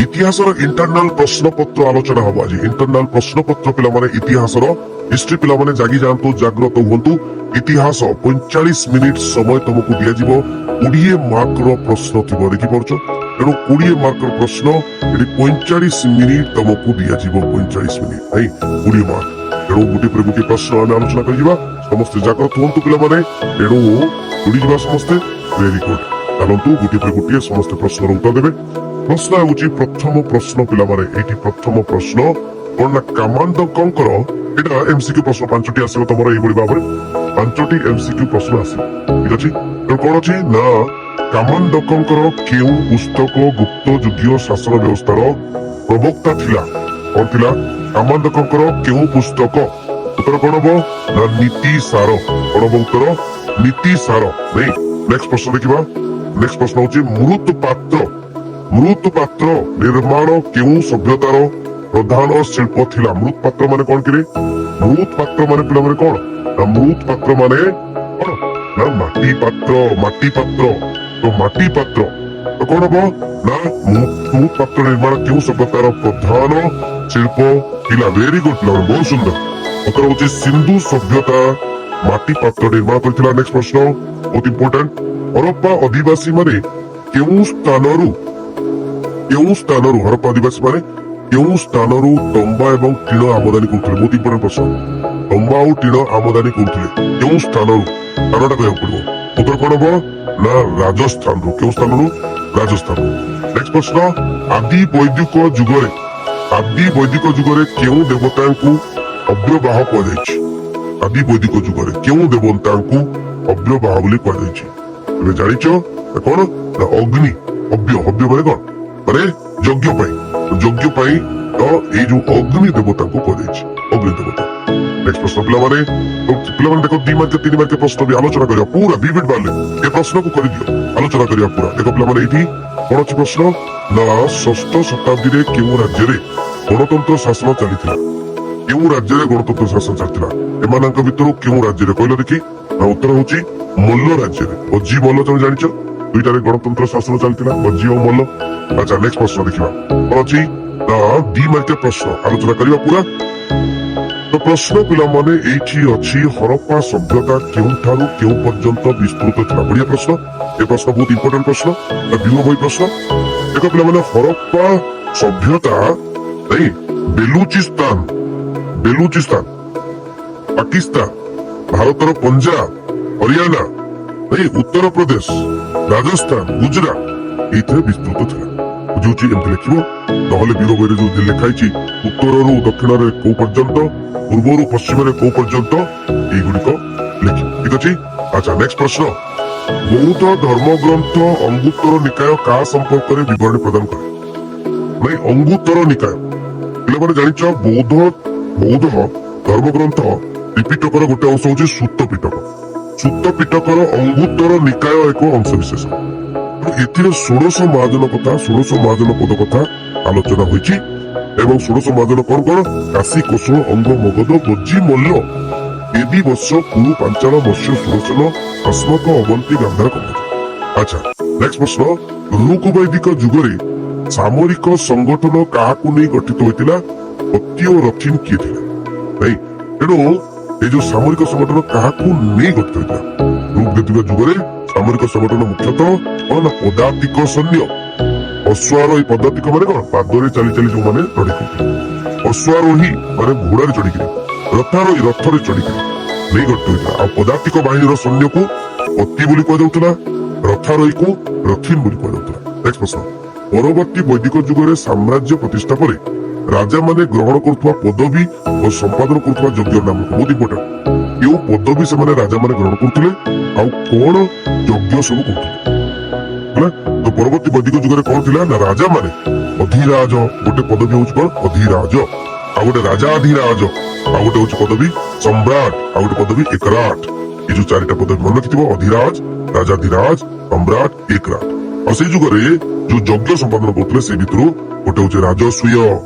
ইতিহাসର ইন্ଟরনাল প্রশ্নপত্র আলোচনা হব আজ। ইন্টরনাল প্রশ্নপত্র পিলামানে ইতিহাসর হিস্ট্রি পিলামানে জাগি যাআন্তু, জাগ্রত হুଅନ୍ତୁ। ইতিহাস 45 মিনিট সময় তোমাকে দিয়াଯିବ। 20 মার্কর প্রশ্ন থিব, দেখি পারছ। তেণু 20 মার্কর প্রশ্ন এটি 45 মিনিট তোমাকে দিয়াଯିବ। 45 মিনিট নাই 20 মার্ক। তেণু গোটে পরে গোটে প্রশ্ন আমি আলোচনা করিবা। সমস্তে জাগ্রত হুଅନ୍ତୁ পিলামানে। তেণু যোড়ি ଯିବା ସମସ୍ତେ। Very good. ଚାଲନ୍ତୁ ଗୋଟିଏ ପରେ ଗୋଟିଏ ସମସ୍ତେ ପ୍ରଶ୍ନର ଉତ୍ତର ଦେବେ। ପ୍ରଶ୍ନ ହେଉଛି ପ୍ରଥମ ପ୍ରଶ୍ନ ପିଲାମାନେ। ଏଇଠି ପ୍ରଥମ ପ୍ରଶ୍ନ କଣ ନା, କାମାନ୍ଦକଙ୍କର, ଏଇଟା ଏମସିକ୍ୟୁ ପ୍ରଶ୍ନ 5ଟି ଆସିବ ତମର ଏଇଭଳି ଭାବରେ। 5ଟି ଏମସିକ୍ୟୁ ପ୍ରଶ୍ନ ଆସିବ, ଠିକ ଅଛି। ତେଣୁ କଣ ଅଛି ନା, କାମାନ୍ଦକଙ୍କର କେଉଁ ପୁସ୍ତକ ଗୁପ୍ତ ଯୁଗୀୟ ଶାସନ ବ୍ୟବସ୍ଥାର ପ୍ରବକ୍ତା ଥିଲା? କଣ ଥିଲା? କାମାନ୍ଦକଙ୍କର କେଉଁ ପୁସ୍ତକ? ଉତ୍ତର କଣ ହବ ନା, ନୀତି ସାର। କଣ ହବ ଉତ୍ତର? ନୀତି ସାର। ନାଇଁ, ନେକ୍ସଟ ପ୍ରଶ୍ନ ଦେଖିବା। ନେକ୍ସଟ ପ୍ରଶ୍ନ ହଉଛି ମୃତ୍ପାତ୍ର। ମୃତ୍ପାତ୍ର ନିର୍ମାଣ କେଉଁ ସଭ୍ୟତାର ପ୍ରଧାନ ଶିଳ୍ପ ଥିଲା? ମୃତ୍ପାତ୍ର ମାନେ କଣ କିରେ? ମୃତ୍ପାତ୍ର ମାନେ ପିଲାମାନେ କଣ ନା, ମୃତ୍ପାତ୍ର ମାନେ କଣ ନା, ମାଟି ପାତ୍ର। ମାଟି ପାତ୍ର। ତ ମାଟି ପାତ୍ର ତ କଣ ହବ ନା, ମୃତ୍ପାତ୍ର ନିର୍ମାଣ କେଉଁ ସଭ୍ୟତାର ପ୍ରଧାନ ଶିଳ୍ପ ଥିଲା? ଭେରି ଗୁଡ ପିଲାମାନେ, ବହୁତ ସୁନ୍ଦର। ଉତ୍ତର ହଉଛି ସିନ୍ଧୁ ସଭ୍ୟତା ମାଟି ପାତ୍ର ନିର୍ମାଣ କରିଥିଲା। ନେକ୍ସଟ ପ୍ରଶ୍ନ ବହୁତ ଇମ୍ପୋର୍ଟାଣ୍ଟ। ହରପ୍ପା ଅଧିବାସୀ ମାନେ କେଉଁ ସ୍ଥାନରୁ ହରପ୍ପା ଅଧିବାସୀ ମାନେ କେଉଁ ସ୍ଥାନରୁ ତମ୍ବା ଏବଂ ଟିଣ ଆମଦାନୀ କରୁଥିଲେ? ବହୁତ ଇମ୍ପୋର୍ଟାଣ୍ଟ ପ୍ରଶ୍ନ। ତମ୍ବା ଆଉ ଟିଣ ଆମଦାନୀ କରୁଥିଲେ କେଉଁ ସ୍ଥାନରୁ? ସ୍ଥାନଟା କହିବାକୁ ପଡିବ। ଉତ୍ତର କଣ ହବ ନା, ରାଜସ୍ଥାନରୁ। କେଉଁ ସ୍ଥାନରୁ? ରାଜସ୍ଥାନରୁ। ନେକ୍ସଟ ପ୍ରଶ୍ନ, ଆଦି ବୈଦିକ ଯୁଗରେ କେଉଁ ଦେବତାଙ୍କୁ ଅବ୍ୟବାହ କୁହାଯାଇଛି? ଆଦି ବୈଦିକ ଯୁଗରେ କେଉଁ ଦେବତାଙ୍କୁ ଅବ୍ୟବାହ ବୋଲି କୁହାଯାଇଛି? ଏବେ ଜାଣିଛ କଣ ନା, ଅଗ୍ନି। ହବ୍ୟ ମାନେ କଣ ମାନେ ଯଜ୍ଞ ପାଇଁ। ଯଜ୍ଞ ପାଇଁ ତ ଏଇ ଯୋଉ ଅଗ୍ନି ଦେବତାଙ୍କୁ କୁହାଯାଇଛି, ଅଗ୍ନି ଦେବତା। ନେକ୍ସଟ ପ୍ରଶ୍ନ ପିଲାମାନେ ଦେଖ, 2 ମାର୍କ 3 ମାର୍କ ପ୍ରଶ୍ନ ବି ଆଲୋଚନା କରିବା ପୁରା ଭିଭିଡ ବାଲେ। ଏ ପ୍ରଶ୍ନକୁ କରିଦିଅ, ଆଲୋଚନା କରିବା ପୁରା। ଦେଖ ପିଲାମାନେ, ଏଇଠି କଣ ଅଛି ପ୍ରଶ୍ନ ନା, 6ଠ ଶତାବ୍ଦୀରେ କେଉଁ ରାଜ୍ୟରେ ଗଣତନ୍ତ୍ର ଶାସନ ଚାଲିଥିଲା? କେଉଁ ରାଜ୍ୟରେ ଗଣତନ୍ତ୍ର ଶାସନ ଚାଲିଥିଲା? ଏମାନଙ୍କ ଭିତରୁ କେଉଁ ରାଜ୍ୟରେ କହିଲ ଦେଖି? ନା ଉତ୍ତର ହଉଛି ମଲ୍ଲ ରାଜ୍ୟରେ। ଅଜି ମଲ୍ଲ, ତମେ ଜାଣିଛ ଦୁଇଟାରେ ଗଣତନ୍ତ୍ର ଶାସନ ଚାଲିଥିଲା, ଅଜି ଆଉ ମଲ୍ଲ। ଆଚ୍ଛା, ନେକ୍ସଟ ପ୍ରଶ୍ନ ଦେଖିବା। କଣ ଅଛି ନା, 2 ମାର୍କିଆ ପ୍ରଶ୍ନ ଆଲୋଚନା କରିବା ପୁରା। ତ ପ୍ରଶ୍ନ ପିଲାମାନେ ଏଇଠି ଅଛି, ହରପ୍ପା ସଭ୍ୟତା କେଉଁଠାରୁ କେଉଁ ପର୍ଯ୍ୟନ୍ତ ବିସ୍ତୃତ ଥିଲା? ବଢିଆ ପ୍ରଶ୍ନ। ଏ ପ୍ରଶ୍ନ ବହୁତ ଇମ୍ପୋର୍ଟାଣ୍ଟ ପ୍ରଶ୍ନ, ବ୍ୟୂହ ବହି ପ୍ରଶ୍ନ। ଦେଖ ପିଲାମାନେ, ହରପ୍ପା ସଭ୍ୟତା ନାଇଁ ବେଲୁଚିସ୍ତାନ, ପାକିସ୍ତାନ, ଭାରତର ପଞ୍ଜାବ, ହରିୟାଣା, ନାଇଁ ଉତ୍ତରପ୍ରଦେଶ, ରାଜସ୍ଥାନ, ଗୁଜରାଟ ଏଇଥିରେ ବିସ୍ତୃତ ଥିଲା। ବୁଝୁଛି? ଏମିତି ଲେଖିବ। ନହେଲେ ବ୍ୟୂହ ବହିରେ ଯୋଉ ଲେଖା ହେଇଛି ଉତ୍ତରରୁ ଦକ୍ଷିଣରେ କୋଉ ପର୍ଯ୍ୟନ୍ତ, ପୂର୍ବରୁ ପଶ୍ଚିମରେ କୋଉ ପର୍ଯ୍ୟନ୍ତ, এইগুলিক লেখিব। ঠিক আছে। আচ্ছা, নেক্সট প্রশ্ন, বৌদ্ধ ধর্মগ্রন্থ অঙ্গুত্তর নিকায় কাহা সম্পর্কে বিবরণী প্রদান করে? মানে অঙ্গুত্তর নিকায় পিলাମାନେ জানিছ, বৌদ্ধ ধর্মগ্রন্থ ত্রিপিটকর গোটে অংশ হচ্ছে সূত্ত পিটক। সূত্ত পিটকর অঙ্গুত্তর নিকায় এক অংশ বিশেষ। এর 16 মহাজন কথা, 16 মহাজন পদ কথা আলোচনা হয়েছে। এবং 16 মহাজন কଣ କଣ? কাশী, কোশল, অঙ্গ, মগধ, বজ্জী, মল্ল, বেদী, বৎস, কুরু, পাঞ্চাল, মৎস্য, সুদর্শন, অস্মক, অবন্তী, গান্ধার, কবচ। আচ্ছা, নেক্সট প্রশ্ন, ঋগ্বৈদিক যুগরে সামরিক সংগঠন কাহাକୁ ନେଇ ଗଠିତ ହୋଇଥିଲା? ପତି ଓ ରଥିନ୍ କିଏ ଥିଲେ? ନାଇଁ, ତେଣୁ এই ଯୋଉ ସାମରିକ ସଂଗଠନ କାହାକୁ ନେଇ ଗଠିତ ହୋଇଥିଲା? ଋଗ୍ବୈଦିକ ଯୁଗରେ ସାମରିକ ସଂଗଠନ ମୁଖ୍ୟତଃ କଣ ନା, ପଦାତିକ ସୈନ୍ୟ। ଅଶ୍ୱାର, ଏଇ ପଦାତିକ ମାନେ କଣ? ପାଦରେ ଚାଲି ଚାଲି ଯୋଉମାନେ ଲଢେଇ କରୁଥିଲେ। ଅଶ୍ୱାରୋହୀ ମାନେ ଘୋଡାରେ ଚଢିକିରି, ରଥାରୋହୀ ରଥରେ ଚଢିକିରି ନେଇ ଗଠିତ ହୋଇଥିଲା। ଆଉ ପଦାତିକ ବାହିନୀର ସୈନ୍ୟକୁ ପତି ବୋଲି କୁହାଯାଉଥିଲା, ରଥାରୋହୀକୁ ରଥିନ୍ ବୋଲି କୁହାଯାଉଥିଲା। ନେକ୍ସଟ ପ୍ରଶ୍ନ, ପରବର୍ତ୍ତୀ ବୈଦିକ ଯୁଗରେ ସାମ୍ରାଜ୍ୟ ପ୍ରତିଷ୍ଠା ପରେ ରାଜାମାନେ ଗ୍ରହଣ କରୁଥିବା ପଦବୀ ଓ ସମ୍ପାଦନ କରୁଥିବା ଯଜ୍ଞର ନାମ? ବହୁତ ଇମ୍ପୋର୍ଟାଣ୍ଟ। କେଉଁ ପଦବୀ ସେମାନେ ରାଜାମାନେ ଗ୍ରହଣ କରୁଥିଲେ ଆଉ କଣ ଯଜ୍ଞ ସବୁ କରୁଥିଲେ? ହେଲା। ତ ପରବର୍ତ୍ତୀ ବୈଦିକ ଯୁଗରେ କଣ ଥିଲା ନା, ରାଜାମାନେ ଅଧିରାଜ ଗୋଟେ ପଦବୀ ହଉଛି କଣ? ଅଧିରାଜ। ଆଉ ଗୋଟେ ରାଜାଧିରାଜ, ଆଉ ଗୋଟେ ହଉଛି ପଦବୀ ସମ୍ରାଟ, ଆଉ ଗୋଟେ ପଦବୀ ଏକରାଟ। এই ଯୋଉ 4ଟା ପଦବୀ ମନେ ରଖିଥିବ, ଅଧିରାଜ, ରାଜାଧିରାଜ, ସମ୍ରାଟ, ଏକରାଟ। ଆଉ ସେଇ ଯୁଗରେ ଯୋଉ ଯଜ୍ଞ ସମ୍ପାଦନ କରୁଥିଲେ ସେ ଭିତରୁ ଗୋଟେ ହଉଛି ରାଜସୂୟ,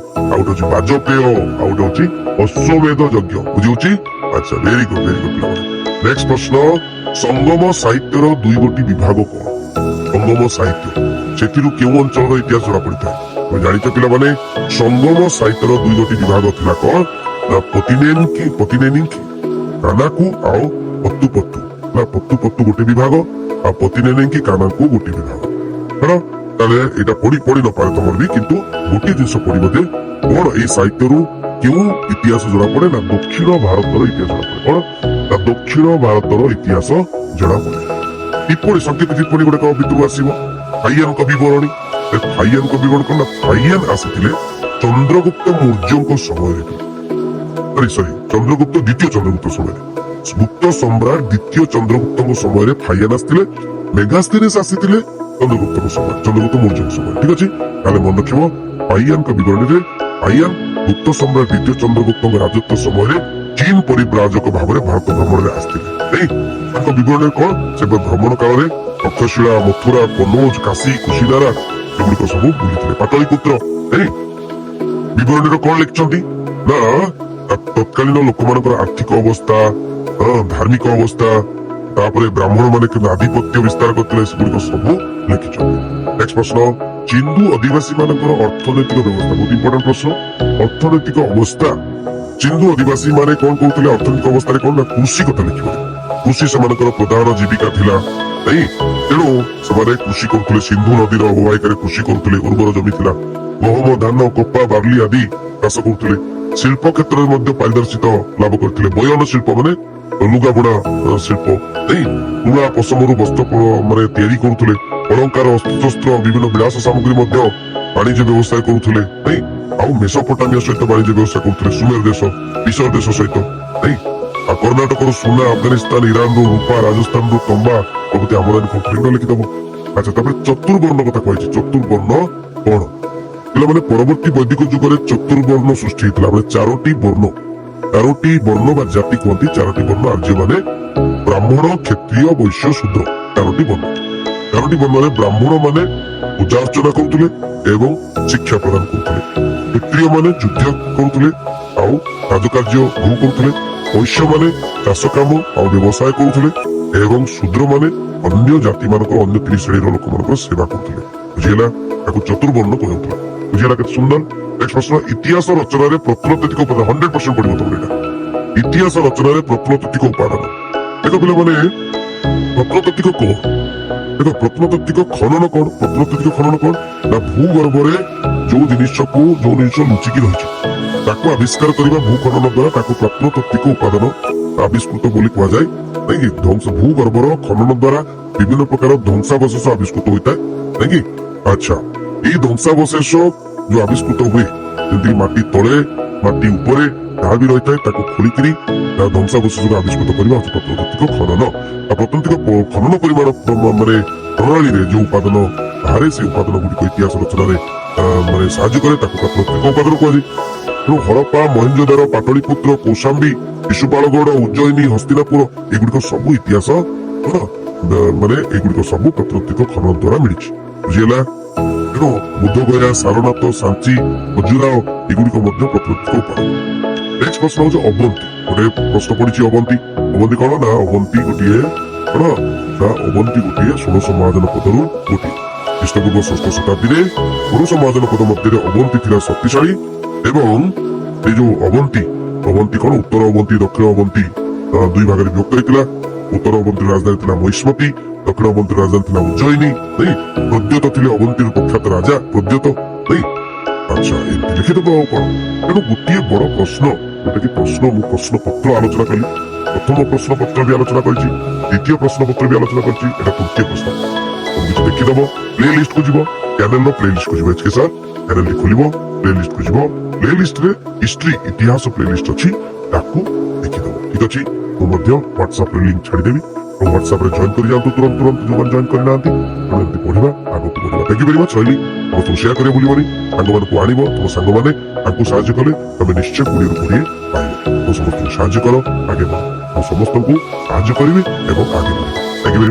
ଆଉ ଗୋଟେ ହଉଛି ବାଜପେୟ, ଆଉ ଗୋଟେ ହଉଛି ଅଶ୍ୱମେଧ ଯଜ୍ଞ। ବୁଝିହଉଛି? ଆଚ୍ଛା, ଭେରି ଗୁଡ ପିଲାମାନେ। ନେକ୍ସଟ ପ୍ରଶ୍ନ, ସଙ୍ଗମ ସାହିତ୍ୟର 2 ଗୋଟି ବିଭାଗ କଣ? ସଙ୍ଗମ ସାହିତ୍ୟ, ସେଥିରୁ କେଉଁ ଅଞ୍ଚଳର ଇତିହାସ ଜଣା ପଡିଥାଏ? তুমি ଜାଣିଛ ପିଲାମାନେ ସଙ୍ଗମ ସାହିତ୍ୟର ଦୁଇଟି ବିଭାଗ ଥିଲା କଣ ନା ପତିନେନିଙ୍କି କାନାକୁ ଆଉ ପତୁ ନା ପତୁ ଗୋଟେ ବିଭାଗ ଆଉ ପତିନେନିଙ୍କି କାନାକୁ ଗୋଟେ ବିଭାଗ ହେଲା। ତାହେଲେ ଏଇଟା ପଢି ନପାରେ ତମର ବି, କିନ୍ତୁ ଗୋଟିଏ ଜିନିଷ ପଢିବ ଯେ କଣ ଏଇ ସାହିତ୍ୟରୁ କେଉଁ ଇତିହାସ ଜଣାପଡେ ନା ଦକ୍ଷିଣ ଭାରତର ଇତିହାସ ଜଣାପଡେ। କଣ ନା ଦକ୍ଷିଣ ଭାରତର ଇତିହାସ ଜଣାପଡେ। ଟିପ୍ପଣୀ ସଂକେତ ଟିପ୍ପଣୀ ଗୁଡାକ ଭିତରୁ ଆସିବ ଫାଇୟାନଙ୍କ ବିବରଣୀ। ଫାଇୟାନଙ୍କ ବିବରଣୀ କଣ ନା ଫାଇୟାନ ଆସିଥିଲେ ଚନ୍ଦ୍ରଗୁପ୍ତ ମୌର୍ଯ୍ୟଙ୍କ ସମୟରେ, ଚନ୍ଦ୍ରଗୁପ୍ତ ଦ୍ୱିତୀୟ ଚନ୍ଦ୍ରଗୁପ୍ତ ସମୟରେ, ଗୁପ୍ତ ସମ୍ରାଟ ଦ୍ୱିତୀୟ ଚନ୍ଦ୍ରଗୁପ୍ତଙ୍କ ସମୟରେ ଫାଇୟାନ ଆସିଥିଲେ। ମେଗାସ୍ଥିନିସ୍ ଆସିଥିଲେ ଚନ୍ଦ୍ରଗୁପ୍ତଙ୍କ ସମୟ, ଚନ୍ଦ୍ରଗୁପ୍ତ ମୌର୍ଯ୍ୟଙ୍କ ସମୟ। ଠିକ ଅଛି, ତାହେଲେ ମନେ ରଖିବ ଫାଇୟାନଙ୍କ ବିବରଣୀରେ ଫାଇୟାନ ଗୁପ୍ତ ସମ୍ରାଟ ଦ୍ୱିତୀୟ ଚନ୍ଦ୍ରଗୁପ୍ତଙ୍କ ରାଜତ୍ୱ ସମୟରେ ଚୀନ ପରିବ୍ରାଜକ ଭାବରେ ଭାରତ ଭ୍ରମଣରେ ଆସିଥିଲେ। ତାଙ୍କ ବିବରଣୀରେ କଣ ସେ ଭ୍ରମଣ କାଳରେ ତକ୍ଷଶିଳା, ମଥୁରା, କନୌଜ, କାଶୀ, କୁଶିନାରା ଏଗୁଡିକ ସବୁ ବୁଲିଥିଲେ। ପାଟଳିପୁତ୍ର ବିବରଣୀର କଣ ଲେଖିଛନ୍ତି ନା ତତ୍କାଳୀନ ଲୋକମାନଙ୍କର ଆର୍ଥିକ ଅବସ୍ଥା, ଧାର୍ମିକ ଅବସ୍ଥା, ତାପରେ ବ୍ରାହ୍ମଣ ମାନେ କେମିତି ଆଧିପତ୍ୟ ବିସ୍ତାର କରିଥିଲେ ସେଗୁଡିକ ସବୁ ଲେଖିଛନ୍ତି। ନେକ୍ସଟ ପ୍ରଶ୍ନ, ଚିନ୍ଦୁ ଅଧିବାସୀ ମାନଙ୍କର ଅର୍ଥନୈତିକ ବ୍ୟବସ୍ଥା। ବହୁତ ଇମ୍ପୋର୍ଟାଣ୍ଟ ପ୍ରଶ୍ନ। ଅର୍ଥନୈତିକ ଅବସ୍ଥା, ଚିନ୍ଦୁ ଅଧିବାସୀ ମାନେ କଣ କହୁଥିଲେ ଅର୍ଥନୈତିକ ଅବସ୍ଥାରେ କଣ ନା କୃଷି କଥା ଲେଖିବେ। କୃଷି ସେମାନଙ୍କର ପ୍ରଧାନ ଜୀବିକା ଥିଲା। ତେଣୁ ସେମାନେ କୃଷି କରୁଥିଲେ, ସିନ୍ଧୁ ନଦୀର ଅବବାହିକାରେ କୃଷି କରୁଥିଲେ, ଉର୍ବର ଜମି ଥିଲା। ଗହମ, ଧାନ, କପା, ବାର୍ଲି ଆଦି ଚାଷ କରୁଥିଲେ। ଶିଳ୍ପ କ୍ଷେତ୍ରରେ ମଧ୍ୟ ପାରିଦର୍ଶିତା ଲାଭ କରିଥିଲେ। ବୟନ ଶିଳ୍ପ ମାନେ ଲୁଗା ବୁଣା ଶିଳ୍ପ, ତୁଳା ପଶମରୁ ବସ୍ତ୍ର ମାନେ ତିଆରି କରୁଥିଲେ। ଅଳଙ୍କାର, ଅସ୍ତ୍ରଶସ୍ତ୍ର, ବିଭିନ୍ନ ବିଳାସ ସାମଗ୍ରୀ ମଧ୍ୟ ବାଣିଜ୍ୟ ବ୍ୟବସାୟ କରୁଥିଲେ। ଆଉ ମେସୋପୋଟାମିଆ ସହିତ ବାଣିଜ୍ୟ ବ୍ୟବସାୟ କରୁଥିଲେ, ସୁମେର ଦେଶ, ମିଶର ଦେଶ ସହିତ। ଆଉ କର୍ଣ୍ଣାଟକରୁ ସୁନା, ଆଫଗାନିସ୍ତାନ, ଇରାନରୁ ରୂପା, ରାଜସ୍ଥାନରୁ ତମ୍ବା ପ୍ରଭୃତି ଆମଦାନୀ କରୁଥିଲେ। ଲେଖିଦବ। ଆଚ୍ଛା, ତାପରେ ଚତୁର୍ବର୍ଣ୍ଣ କଥା କହିଛି। ଚତୁର୍ବର୍ଣ୍ଣ କଣ ପିଲାମାନେ? ପରବର୍ତ୍ତୀ ବୈଦିକ ଯୁଗରେ ଚତୁର୍ବର୍ଣ୍ଣ ସୃଷ୍ଟି ହେଇଥିଲା। ମାନେ ଚାରୋଟି ବର୍ଣ୍ଣ ବା ଜାତି କୁହନ୍ତି। ଚାରୋଟି ବର୍ଣ୍ଣ ଆର୍ଯ୍ୟ ମାନେ ବ୍ରାହ୍ମଣ, କ୍ଷତ୍ରିୟ, ବୈଶ୍ୟ, ଶୂଦ୍ର। ଚାରୋଟି ବର୍ଣ୍ଣରେ ବ୍ରାହ୍ମଣ ମାନେ ପୂଜା ଅର୍ଚ୍ଚନା କରୁଥିଲେ ଏବଂ ଶିକ୍ଷା ପ୍ରଦାନ କରୁଥିଲେ। କ୍ଷତ୍ରିୟ ମାନେ ଯୁଦ୍ଧ କରୁଥିଲେ ଆଉ ରାଜକାର୍ଯ୍ୟ ଭୋଗ କରୁଥିଲେ। ବୈଶ୍ୟ ମାନେ ଚାଷ କାମ ଆଉ ବ୍ୟବସାୟ କରୁଥିଲେ ଏବଂ ଶୂଦ୍ର ମାନେ ଅନ୍ୟ ଜାତି ମାନଙ୍କର ଅନ୍ୟ 3 ଶ୍ରେଣୀର ଲୋକମାନଙ୍କର ସେବା କରୁଥିଲେ। ବୁଝିହେଲା? ତାକୁ ଚତୁର୍ବର୍ଣ୍ଣ କୁହାଯାଉଥିଲା। ବୁଝିହେଲା? କେତେ ସୁନ୍ଦର। ନେକ୍ସଟ ପ୍ରଶ୍ନ, ଇତିହାସ ରଚନାରେ ପ୍ରତ୍ନତାତ୍ତ୍ୱିକ ଉପାଦାନ। 100% ପଢିବ ତମର ଏଇଟା। ଇତିହାସ ରଚନାରେ ପ୍ରତ୍ନତାତ୍ତ୍ୱିକ ଉପାଦାନ। ଦେଖ ପିଲାମାନେ, ପ୍ରତ୍ନତାତ୍ତ୍ୱିକ କଣ? ଦେଖ, ପ୍ରତ୍ନତାତ୍ତ୍ୱିକ ଖନନ କଣ? ପ୍ରତ୍ନତାତ୍ତ୍ୱିକ ଖନନ କଣ ନା ଭୂଗର୍ଭରେ ଯୋଉ ଜିନିଷ ଲୁଚିକି ରହିଛି ତାକୁ ଆବିଷ୍କାର କରିବା। ଭୂଖନନ ଦ୍ୱାରା ତାକୁ ପ୍ରତ୍ନତାତ୍ତ୍ୱିକ ଉପାଦାନ ଆବିଷ୍କୃତ ବୋଲି କୁହାଯାଏ। ନାଇଁକି? ଭୂଗର୍ଭର ଖନନ ଦ୍ୱାରା ବିଭିନ୍ନ ପ୍ରକାର ଧ୍ୱଂସାବଶେଷ ଆବିଷ୍କୃତ ହୋଇଥାଏ। ନାଇଁକି? ଆଚ୍ଛା, ଏଇ ଧ୍ୱଂସାବଶେଷ ଯୋଉ ଆବିଷ୍କୃତ ହୁଏ, ଯେମିତି ମାଟି ତଳେ, ମାଟି ଉପରେ ଯାହା ବି ରହିଥାଏ ତାକୁ ଖୋଳିକିରି ତା ଧ୍ୱଂସାବଶେଷକୁ ଆବିଷ୍କୃତ କରିବା ହଉଛି ପ୍ରତ୍ନତାତ୍ତ୍ୱିକ ଖନନ। ଆଉ ପ୍ରତ୍ନତାତ୍ତ୍ୱିକ ଖନନ ପରିମାଣ ମାନେ ପ୍ରଣାଳୀରେ ଯୋଉ ଉପାଦାନ ବାହାରେ, ସେ ଉପାଦାନ ଗୁଡିକ ଇତିହାସ ରଚନାରେ ମାନେ ସାହାଯ୍ୟ କରେ, ତାକୁ ପ୍ରତ୍ନତାତ୍ତ୍ୱିକ ଉପାଦାନ କୁହାଯାଏ। ତେଣୁ ହରପ୍ପା, ମହେଞ୍ଜୋଦାରୋ, ପାଟଳିପୁତ୍ର, କୌଶାମ୍ବୀ, ଶିଶୁପାଳଗଡ଼, ଉଜ୍ଜୟିନୀ, ହସ୍ତିନାପୁର ଏଗୁଡିକ ସବୁ ଇତିହାସ ମାନେ ଏଗୁଡିକ ସବୁ ପ୍ରତ୍ନତାତ୍ତ୍ୱିକ ଖନନ ଦ୍ୱାରା ମିଳିଛି। ବୁଝିହେଲା? ତେଣୁ ବୁଦ୍ଧଗୟା, ସାରନାଥ, ସାଞ୍ଚି, ଖଜୁରାଓ ଏଗୁଡିକ ମଧ୍ୟ ପ୍ରତ୍ନତାତ୍ତ୍ୱିକ ଉପାଦାନ। ନେକ୍ସଟ ପ୍ରଶ୍ନ ହଉଛି ଅବନ୍ତୀ। ଗୋଟେ ପ୍ରଶ୍ନ ପଡିଛି ଅବନ୍ତୀ। ଅବନ୍ତୀ କଣ ନା ଅବନ୍ତୀ ଗୋଟିଏ 16ଶ ମହାଜନପଦରୁ ଗୋଟିଏ। ଖ୍ରୀଷ୍ଟପୂର୍ବ 6ଠ ଶତାବ୍ଦୀରେ 16ଶ ମହାଜନପଦ ମଧ୍ୟରେ ଅବନ୍ତୀ ଥିଲା ଶକ୍ତିଶାଳୀ। ଏବଂ এই ଯୋଉ ଅବନ୍ତୀ କଣ ଉତ୍ତର ଅବନ୍ତୀ, ଦକ୍ଷିଣ ଅବନ୍ତୀ ଦୁଇ ଭାଗରେ ବିଭକ୍ତ ହେଇଥିଲା। ଉତ୍ତର ଅବନ୍ତୀର ରାଜଧାନୀ ଥିଲା ମହିଷ୍ମତି, ଦକ୍ଷିଣ ଅବନ୍ତୀର ରାଜଧାନୀ ଥିଲା ଉଜ୍ଜୟିନୀ। ପ୍ରଦ୍ୟୋତ ଥିଲେ ଅବନ୍ତୀର ପ୍ରଖ୍ୟାତ ରାଜା ପ୍ରଦ୍ୟୋତ। ଆଚ୍ଛା, ଏମିତି ଲେଖିଦବ ଆଉ କଣ। ତେଣୁ ଗୋଟିଏ ବଡ ପ୍ରଶ୍ନ, ଯୋଉଟା କି ମୁଁ ପ୍ରଶ୍ନ ପତ୍ର ଆଲୋଚନା କଲି। ପ୍ରଥମ ପ୍ରଶ୍ନ ପତ୍ର ବି ଆଲୋଚନା କରିଛି, ଦ୍ୱିତୀୟ ପ୍ରଶ୍ନ ପତ୍ର ବି ଆଲୋଚନା କରିଛି, ଏଟା ତୃତୀୟ ପ୍ରଶ୍ନ। ତମେ କିଛି ଦେଖିଦବ, ପ୍ଲେ ଲିଷ୍ଟକୁ ଯିବ, ଚ୍ୟାନେଲର ପ୍ଲେ ଲିଷ୍ଟକୁ ଯିବ। HK ସାର୍ ଚ୍ୟାନେଲଟି ଖୋଲିବ, ପ୍ଲେ ଲିଷ୍ଟକୁ ଯିବ। ପ୍ଲେ ଲିଷ୍ଟରେ ହିଷ୍ଟ୍ରି ଇତିହାସ ପ୍ଲେ ଲିଷ୍ଟ ଅଛି, ତାକୁ ଦେଖିଦବ। ଠିକ ଅଛି? ମୁଁ ମଧ୍ୟ ହ୍ୱାଟ୍ସଆପରେ ଲିଙ୍କ ଛାଡ଼ିଦେବି। ହ୍ୱାଟ୍ସଆପରେ ଜଏନ୍ କରି ଯାଆନ୍ତୁ ତୁରନ୍ତ ଯୋଉମାନେ ଜଏନ୍ କରିନାହାନ୍ତି। ତେଣୁ ଏମିତି ପଢିବା, ଆଗକୁ ବଢିବା। Thank you very much. ରହିଲି। ସମସ୍ତଙ୍କୁ ସେୟାର କରିବା ଭୁଲିବନି। ସାଙ୍ଗମାନଙ୍କୁ ଆଣିବ, ତମ ସାଙ୍ଗମାନେ ତାଙ୍କୁ ସାହାଯ୍ୟ କଲେ ତମେ ନିଶ୍ଚୟ 20ରୁ 20 ପାଇବ। ମୁଁ ସମସ୍ତଙ୍କୁ ସାହାଯ୍ୟ କର, ଆଗେ ବଢ। ମୁଁ ସମସ୍ତଙ୍କୁ ସାହାଯ୍ୟ କରିବି ଏବଂ ଆଗେ ବଢିବି। Thank you very much.